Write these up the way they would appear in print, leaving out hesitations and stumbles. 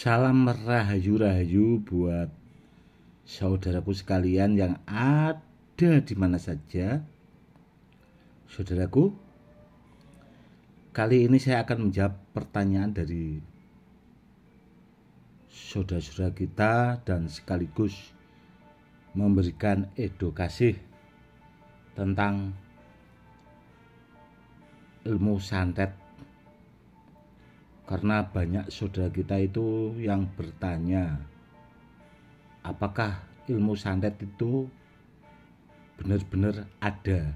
Salam rahayu-rahayu buat saudaraku sekalian yang ada di mana saja. Saudaraku, kali ini saya akan menjawab pertanyaan dari saudara-saudara kita dan sekaligus memberikan edukasi tentang ilmu santet. Karena banyak saudara kita itu yang bertanya, apakah ilmu santet itu benar-benar ada?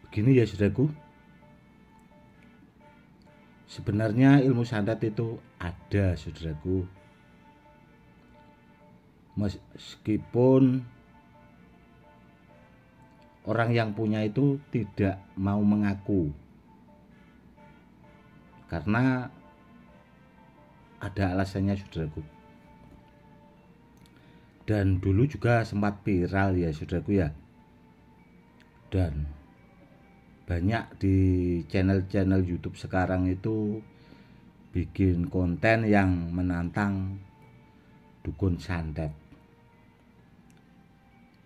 Begini ya saudaraku, sebenarnya ilmu santet itu ada saudaraku. Meskipun orang yang punya itu tidak mau mengaku, karena ada alasannya saudaraku. Dan dulu juga sempat viral ya saudaraku ya. Dan banyak di channel-channel YouTube sekarang itu bikin konten yang menantang dukun santet.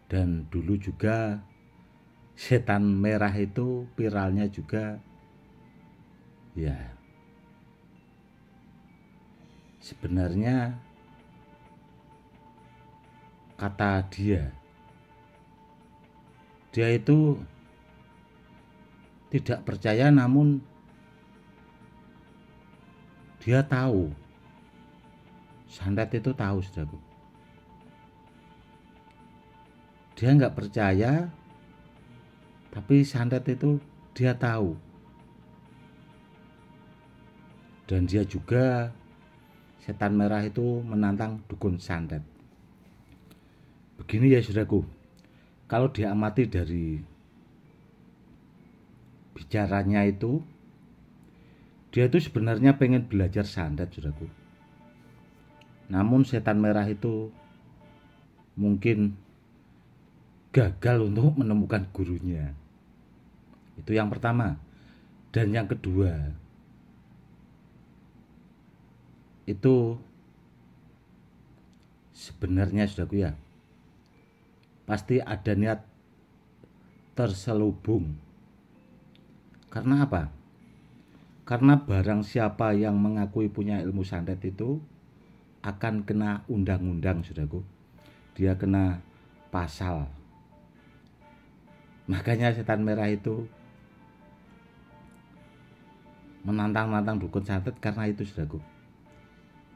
Dan dulu juga setan merah itu viralnya juga ya. Sebenarnya kata dia itu tidak percaya, namun dia tahu santet itu tahu saudaraku. Dia nggak percaya, tapi santet itu dia tahu. Dan dia juga setan merah itu menantang dukun santet. Begini ya saudaraku, kalau diamati dari bicaranya itu, dia itu sebenarnya pengen belajar santet saudaraku. Namun setan merah itu mungkin gagal untuk menemukan gurunya. Itu yang pertama. Dan yang kedua, itu sebenarnya saudaraku ya, pasti ada niat terselubung. Karena apa? Karena barang siapa yang mengakui punya ilmu santet itu akan kena undang-undang saudaraku. Dia kena pasal. Makanya setan merah itu menantang-nantang dukun santet karena itu saudaraku.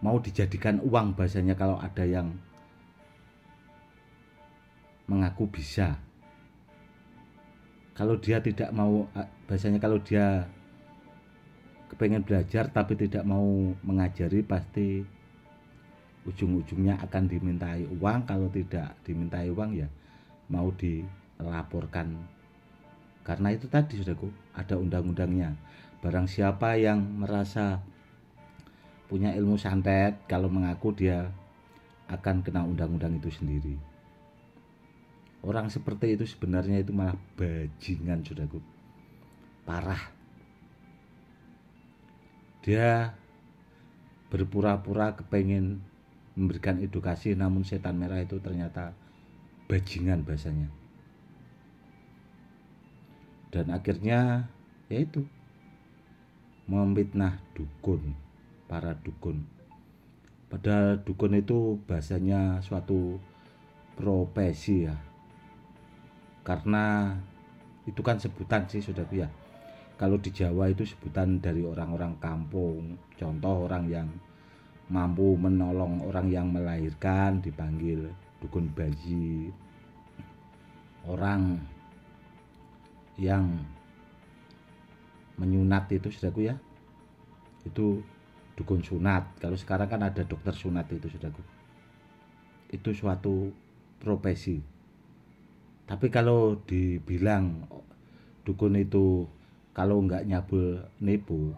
Mau dijadikan uang bahasanya kalau ada yang mengaku bisa. Kalau dia tidak mau, bahasanya kalau dia kepengen belajar tapi tidak mau mengajari, pasti ujung-ujungnya akan dimintai uang. Kalau tidak dimintai uang ya mau dilaporkan. Karena itu tadi saudaraku, ada undang-undangnya. Barang siapa yang merasa punya ilmu santet, kalau mengaku dia akan kena undang-undang itu sendiri. Orang seperti itu sebenarnya itu malah bajingan saudaraku, parah. Dia berpura-pura kepengen memberikan edukasi, namun setan merah itu ternyata bajingan bahasanya. Dan akhirnya yaitu memfitnah dukun, para dukun. Padahal dukun itu bahasanya suatu profesi ya. Karena itu kan sebutan sih saudaraku ya. Kalau di Jawa itu sebutan dari orang-orang kampung. Contoh orang yang mampu menolong orang yang melahirkan dipanggil dukun bayi. Orang yang menyunat itu saudaraku ya, itu dukun sunat. Kalau sekarang kan ada dokter sunat itu saudaraku. Itu suatu profesi. Tapi kalau dibilang dukun itu kalau nggak nyabul nipu,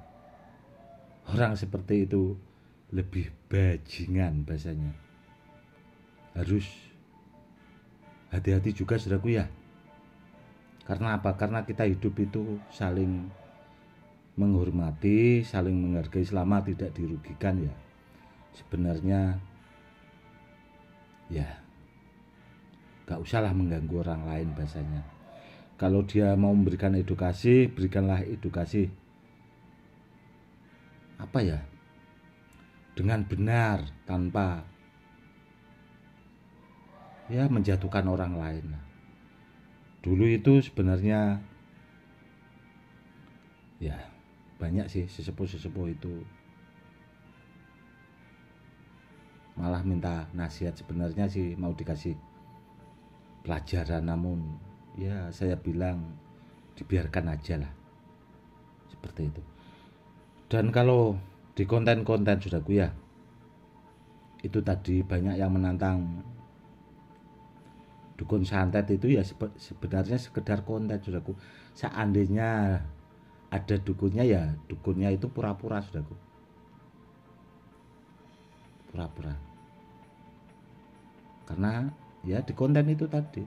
orang seperti itu lebih bajingan bahasanya. Harus hati-hati juga saudaraku ya. Karena apa? Karena kita hidup itu saling menghormati, saling menghargai selama tidak dirugikan ya. Sebenarnya ya gak usahlah mengganggu orang lain bahasanya. Kalau dia mau memberikan edukasi, berikanlah edukasi apa ya, dengan benar, tanpa ya menjatuhkan orang lain. Dulu itu sebenarnya ya banyak sih sesepuh-sesepuh itu malah minta nasihat, sebenarnya sih mau dikasih pelajaran, namun ya saya bilang dibiarkan aja lah, seperti itu. Dan kalau di konten-konten Saudaraku ya, itu tadi banyak yang menantang dukun santet itu ya sebenarnya sekedar konten Saudaraku. Seandainya ada dukunnya ya dukunnya itu pura-pura Saudaraku, pura-pura. Karena ya di konten itu tadi,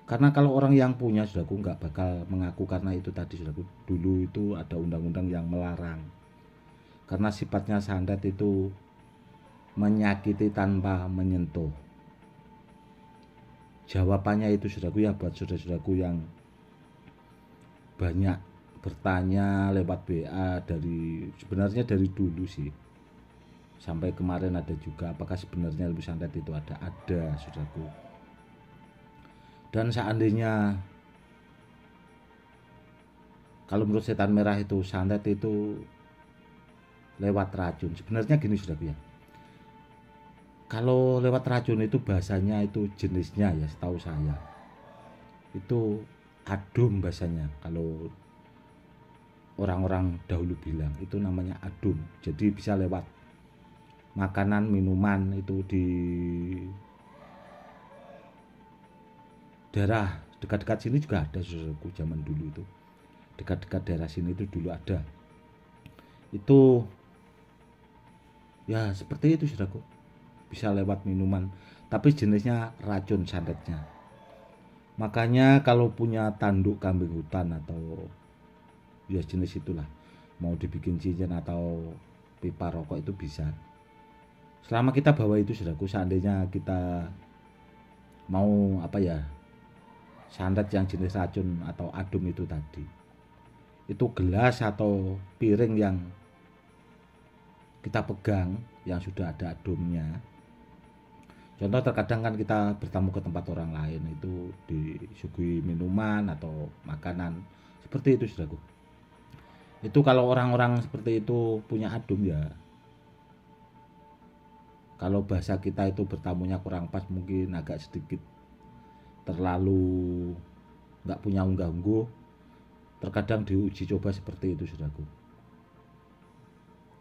karena kalau orang yang punya Saudaraku nggak bakal mengaku, karena itu tadi Saudaraku, dulu itu ada undang-undang yang melarang. Karena sifatnya santet itu menyakiti tanpa menyentuh. Jawabannya itu Saudaraku ya, buat saudara-saudaraku yang banyak bertanya lewat WA, sebenarnya dari dulu sih sampai kemarin ada juga, apakah sebenarnya ilmu santet itu ada Saudaraku. Dan seandainya kalau menurut setan merah itu santet itu lewat racun, sebenarnya gini Saudaraku ya, kalau lewat racun itu bahasanya itu jenisnya ya setahu saya itu adum bahasanya. Kalau orang-orang dahulu bilang itu namanya adum. Jadi bisa lewat makanan, minuman, itu di daerah dekat-dekat sini juga ada Saudaraku, zaman dulu itu dekat-dekat daerah sini itu dulu ada. Itu ya seperti itu Saudaraku, bisa lewat minuman, tapi jenisnya racun santetnya. Makanya kalau punya tanduk kambing hutan atau ya jenis itulah, mau dibikin cincin atau pipa rokok itu bisa, selama kita bawa itu Saudaraku. Seandainya kita mau apa ya, santet yang jenis racun atau adum itu tadi, itu gelas atau piring yang kita pegang yang sudah ada adumnya. Contoh terkadang kan kita bertamu ke tempat orang lain itu disuguhi minuman atau makanan seperti itu Saudaraku. Itu kalau orang-orang seperti itu punya adum ya, kalau bahasa kita itu bertamunya kurang pas, mungkin agak sedikit terlalu nggak punya unggah-ungguh, terkadang diuji coba seperti itu Saudaraku.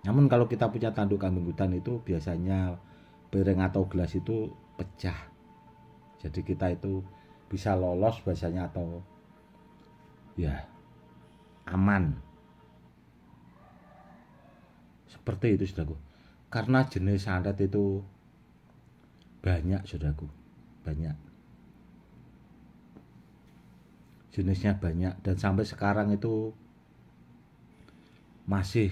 Namun kalau kita punya tanduk kambing hutan itu biasanya piring atau gelas itu pecah, jadi kita itu bisa lolos bahasanya, atau ya aman, seperti itu Saudaraku. Karena jenis santet itu banyak Saudaraku, banyak jenisnya, banyak, dan sampai sekarang itu masih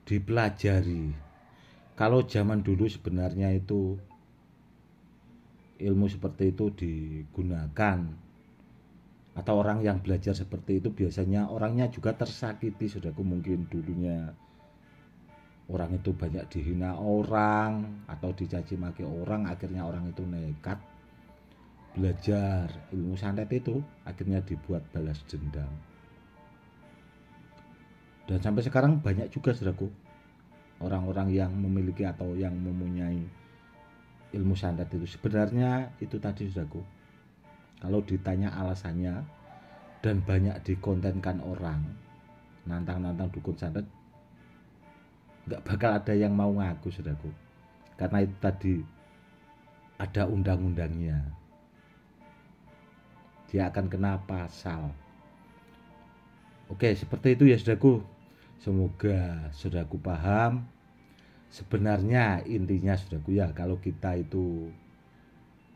dipelajari. Kalau zaman dulu sebenarnya itu ilmu seperti itu digunakan, atau orang yang belajar seperti itu biasanya orangnya juga tersakiti Saudaraku. Mungkin dulunya orang itu banyak dihina orang atau dicaci maki orang, akhirnya orang itu nekat belajar ilmu santet itu, akhirnya dibuat balas dendam. Dan sampai sekarang banyak juga Saudaraku orang-orang yang memiliki atau yang mempunyai ilmu santet itu. Sebenarnya itu tadi Saudaraku, kalau ditanya alasannya dan banyak dikontenkan orang nantang-nantang dukun santet, nggak bakal ada yang mau ngaku Saudaraku, karena itu tadi ada undang-undangnya, dia akan kena pasal. Oke, seperti itu ya Saudaraku. Semoga Saudaraku paham. Sebenarnya intinya Saudaraku ya, kalau kita itu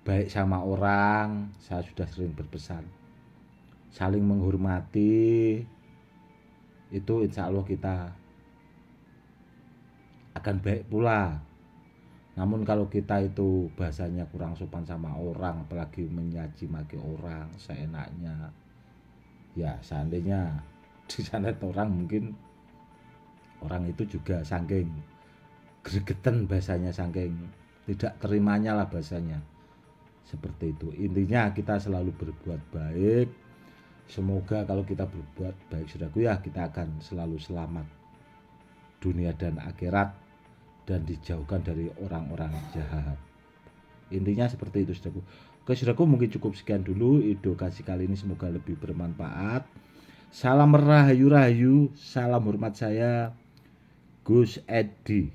baik sama orang, saya sudah sering berpesan, saling menghormati, itu insya Allah kita akan baik pula. Namun kalau kita itu bahasanya kurang sopan sama orang, apalagi menyaji maki orang seenaknya, ya seandainya di sana orang, mungkin orang itu juga saking gregetan bahasanya, saking tidak terimanya lah bahasanya, seperti itu. Intinya kita selalu berbuat baik. Semoga kalau kita berbuat baik, saudaraku, ya kita akan selalu selamat dunia dan akhirat dan dijauhkan dari orang-orang jahat. Intinya seperti itu, saudaraku. Oke, saudaraku, mungkin cukup sekian dulu edukasi kali ini, semoga lebih bermanfaat. Salam rahayu-rahayu, salam hormat saya Gus Edi.